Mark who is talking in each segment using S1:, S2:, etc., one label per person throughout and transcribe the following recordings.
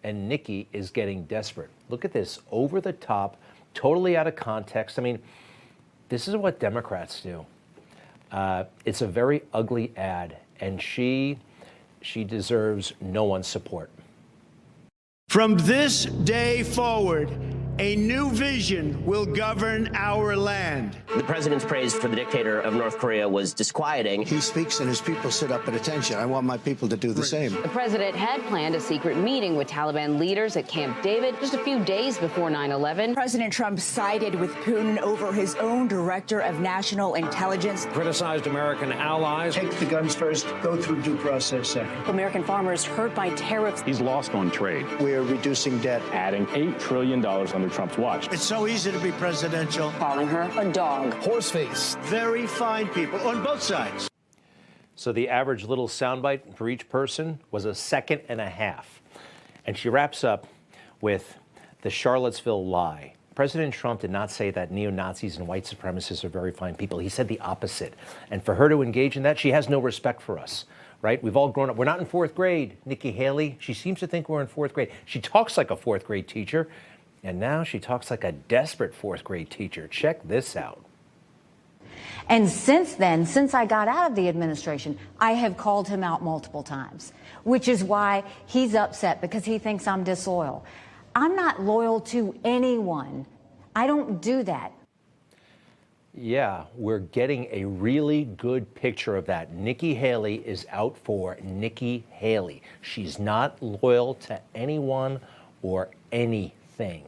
S1: and Nikki is getting desperate. Look at this, over the top, totally out of context. I mean, this is what Democrats do. It's a very ugly ad, and she deserves no one's support.
S2: From this day forward, a new vision will govern our land.
S3: The president's praise for the dictator of North Korea was disquieting.
S4: He speaks and his people sit up at attention. I want my people to do the same.
S5: The president had planned a secret meeting with Taliban leaders at Camp David just a few days before 9/11.
S6: President Trump sided with Putin over his own director of national intelligence.
S7: Criticized American allies.
S2: Take the guns first, go through due process second.
S6: American farmers hurt by tariffs.
S7: He's lost on trade.
S4: We are reducing debt.
S7: Adding $8 trillion under Trump's watch.
S2: It's so easy to be presidential.
S5: Calling her a dog.
S7: Horseface.
S2: Very fine people on both sides.
S1: So the average little soundbite for each person was a second and a half. And she wraps up with the Charlottesville lie. President Trump did not say that neo-Nazis and white supremacists are very fine people. He said the opposite. And for her to engage in that, she has no respect for us, right? We've all grown up. We're not in fourth grade. Nikki Haley, she seems to think we're in fourth grade. She talks like a fourth grade teacher. And now she talks like a desperate fourth grade teacher. Check this out.
S8: And since then, since I got out of the administration, I have called him out multiple times, which is why he's upset, because he thinks I'm disloyal. I'm not loyal to anyone. I don't do that.
S1: Yeah, we're getting a really good picture of that. Nikki Haley is out for Nikki Haley. She's not loyal to anyone or anything.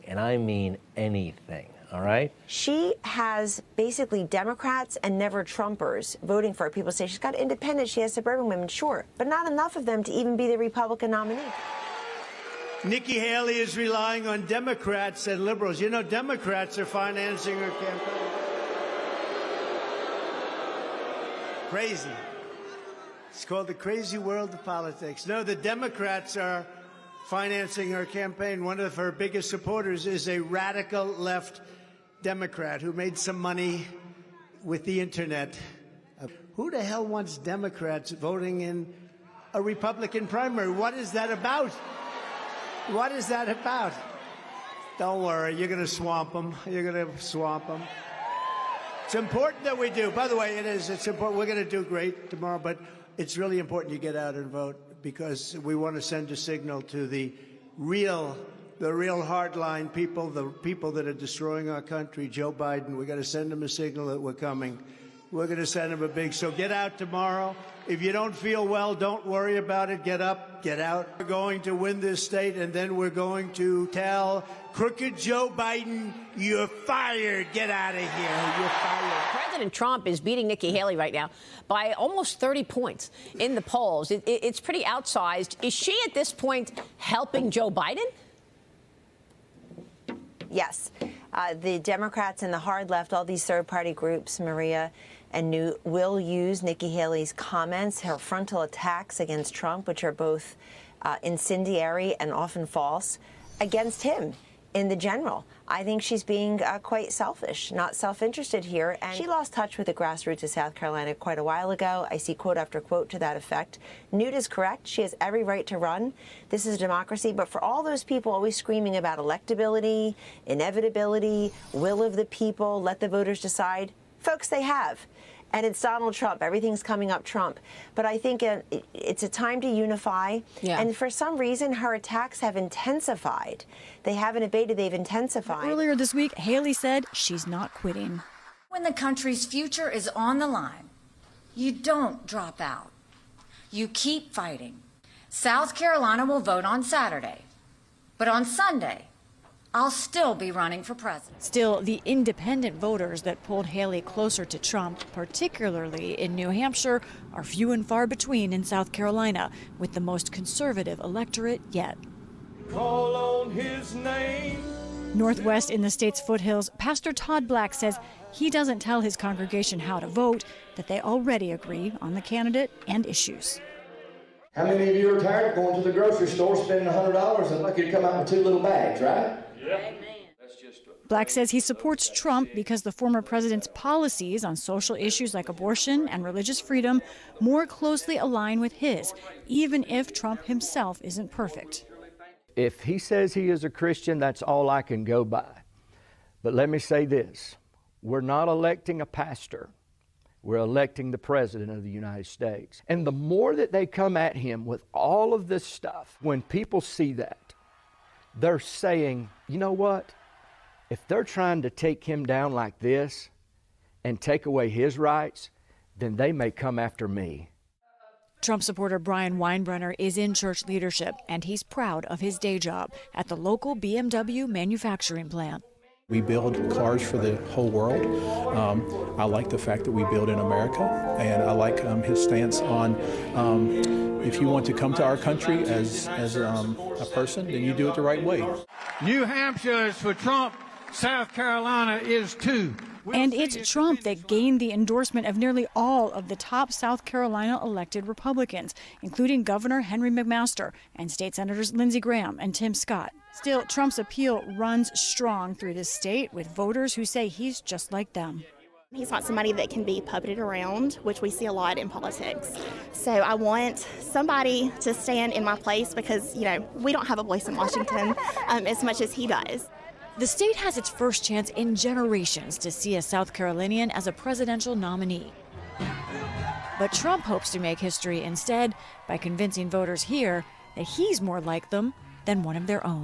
S1: And I mean anything, all right?
S9: She has basically Democrats and never Trumpers voting for her. People say she's got independents, she has suburban women, sure, but not enough of them to even be the Republican nominee.
S2: Nikki Haley is relying on Democrats and liberals. You know, Democrats are financing her campaign. Crazy. It's called the crazy world of politics. No, the Democrats are financing her campaign. One of her biggest supporters is a radical left Democrat who made some money with the internet. Who the hell wants Democrats voting in a Republican primary? What is that about? What is that about? Don't worry, you're going to swamp them. You're going to swamp them. It's important that we do. By the way, it's important. We're going to do great tomorrow, but it's really important you get out and vote, because we want to send a signal to the real hardline people, the people that are destroying our country. Joe Biden, we got to send him a signal that we're coming. We're going to send him a big, so get out tomorrow. If you don't feel well, don't worry about it. Get up, get out. We're going to win this state, and then we're going to tell crooked Joe Biden, you're fired. Get out of here. You're fired.
S10: President Trump is beating Nikki Haley right now by almost 30 points in the polls. It's pretty outsized. Is she at this point helping Joe Biden?
S9: Yes. The Democrats and the hard left, all these third-party groups, Maria and Newt, will use Nikki Haley's comments, her frontal attacks against Trump, which are both incendiary and often false, against him in the general. I think she's being quite selfish, not self-interested here. And she lost touch with the grassroots of South Carolina quite a while ago. I see quote after quote to that effect. Newt is correct. She has every right to run. This is a democracy. But for all those people always screaming about electability, inevitability, will of the people, let the voters decide, folks, they have. And it's Donald Trump. Everything's coming up Trump. But I think it's a time to unify. Yeah. And for some reason, her attacks have intensified. They haven't abated. They've intensified.
S11: Earlier this week, Haley said she's not quitting.
S8: When the country's future is on the line, you don't drop out. You keep fighting. South Carolina will vote on Saturday. But on Sunday, I'll still be running for president.
S11: Still, the independent voters that pulled Haley closer to Trump, particularly in New Hampshire, are few and far between in South Carolina, with the most conservative electorate yet.
S12: Call on his name.
S11: Northwest in the state's foothills, Pastor Todd Black says he doesn't tell his congregation how to vote, that they already agree on the candidate and issues.
S12: How many of you are tired of going to the grocery store, spending $100 and lucky to come out with 2 little bags, right? Yeah.
S11: Black says he supports Trump because the former president's policies on social issues like abortion and religious freedom more closely align with his, even if Trump himself isn't perfect.
S13: If he says he is a Christian, that's all I can go by. But let me say this, we're not electing a pastor. We're electing the President of the United States. And the more that they come at him with all of this stuff, when people see that, they're saying, you know what? If they're trying to take him down like this and take away his rights, then they may come after me.
S11: Trump supporter Brian Weinbrenner is in church leadership, and he's proud of his day job at the local BMW manufacturing plant.
S14: We build cars for the whole world. I like the fact that we build in America, and I like his stance on if you want to come to our country as a person, then you do it the right way.
S15: New Hampshire is for Trump. South Carolina is too.
S11: And it's Trump that gained the endorsement of nearly all of the top South Carolina elected Republicans, including Governor Henry McMaster and State Senators Lindsey Graham and Tim Scott. Still, Trump's appeal runs strong through the state with voters who say he's just like them.
S16: He's not somebody that can be puppeted around, which we see a lot in politics. So I want somebody to stand in my place because, you know, we don't have a voice in Washington as much as he does.
S11: The state has its first chance in generations to see a South Carolinian as a presidential nominee. But Trump hopes to make history instead by convincing voters here that he's more like them than one of their own.